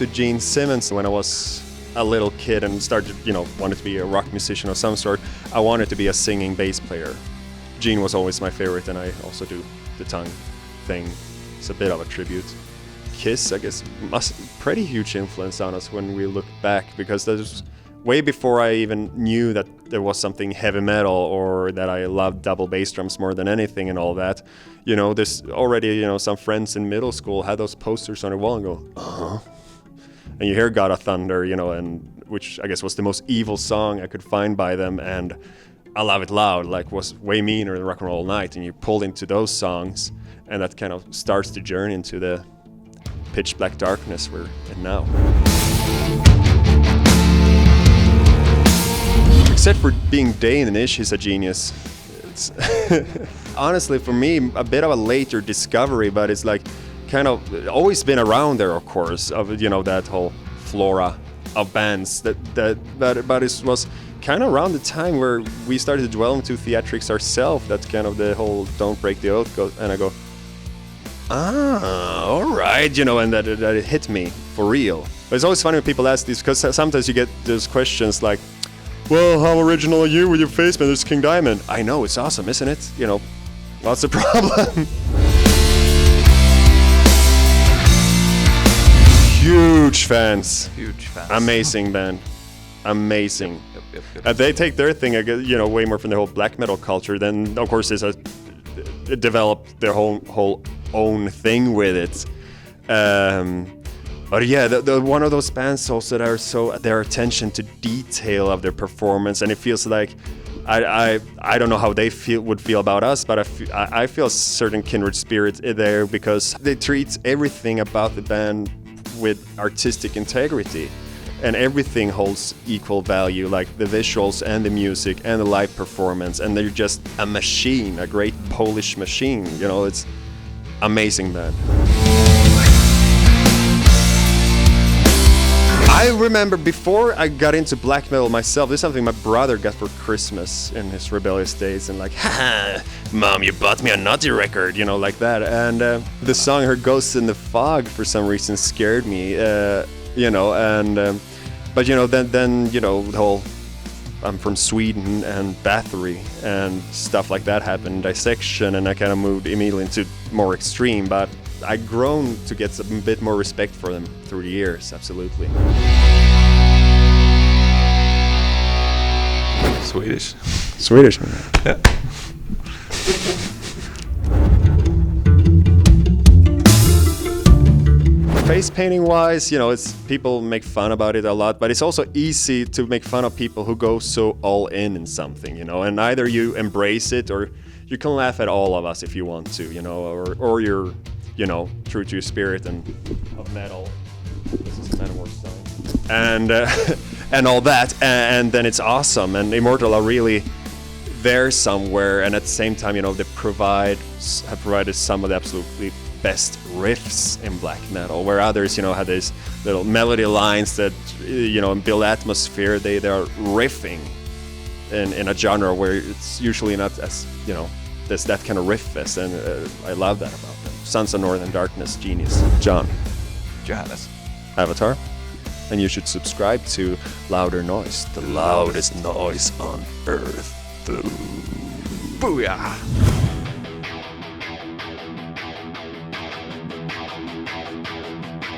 to Gene Simmons when I was a little kid and started, wanted to be a rock musician of some sort. I wanted to be a singing bass player. Gene was always my favorite, and I also do the tongue thing. It's a bit of a tribute. KISS, I guess, pretty huge influence on us when we look back, because that was way before I even knew that there was something heavy metal or that I loved double bass drums more than anything and all that. There's already, some friends in middle school had those posters on their wall and go, uh-huh. And you hear God of Thunder, and which I guess was the most evil song I could find by them, and I Love It Loud, was way meaner than Rock and Roll All Night, and you pulled into those songs, and that kind of starts the journey into the pitch black darkness we're in now. Except for being Danish, he's a genius. It's honestly, for me, a bit of a later discovery, but it's kind of always been around there, of course, of that whole flora of bands. But it was kind of around the time where we started to dwell into theatrics ourselves. That's kind of the whole "Don't Break the Oath" and I go, all right, and that it hit me for real. But it's always funny when people ask this, because sometimes you get those questions like, well, how original are you with your face, man? There's King Diamond. I know, it's awesome, isn't it? What's the problem? Huge fans. Amazing band. Amazing. Yep. They take their thing, way more from the whole black metal culture. Then, of course, it developed their whole own thing with it. But yeah, the one of those bands also that are so, their attention to detail of their performance, and it feels like I don't know how they would feel about us, but I feel a certain kindred spirit there, because they treat everything about the band with artistic integrity, and everything holds equal value, like the visuals and the music and the live performance, and they're just a machine, a great Polish machine. It's amazing band. I remember before I got into black metal myself, there's something my brother got for Christmas in his rebellious days, and haha, Mom, you bought me a Naughty record, like that. And the song "Her Ghosts in the Fog" for some reason scared me, but then the whole I'm from Sweden and Bathory and stuff like that happened, Dissection, and I kind of moved immediately into more extreme, but I've grown to get a bit more respect for them through the years, absolutely. Swedish. Yeah. Face painting wise, it's people make fun about it a lot, but it's also easy to make fun of people who go so all in something, and either you embrace it or you can laugh at all of us if you want to, or you're true to your spirit and of metal. This is a Manowar song. And all that, and then it's awesome. And Immortal are really there somewhere, and at the same time, they have provided some of the absolutely best riffs in black metal, where others, had these little melody lines that, build atmosphere. They are riffing in a genre where it's usually not as, there's that kind of riff fest, and I love that about them. Sons of Northern Darkness, genius. John. Johannes. Avatar. And you should subscribe to Louder Noise, the loudest noise on earth. Booyah!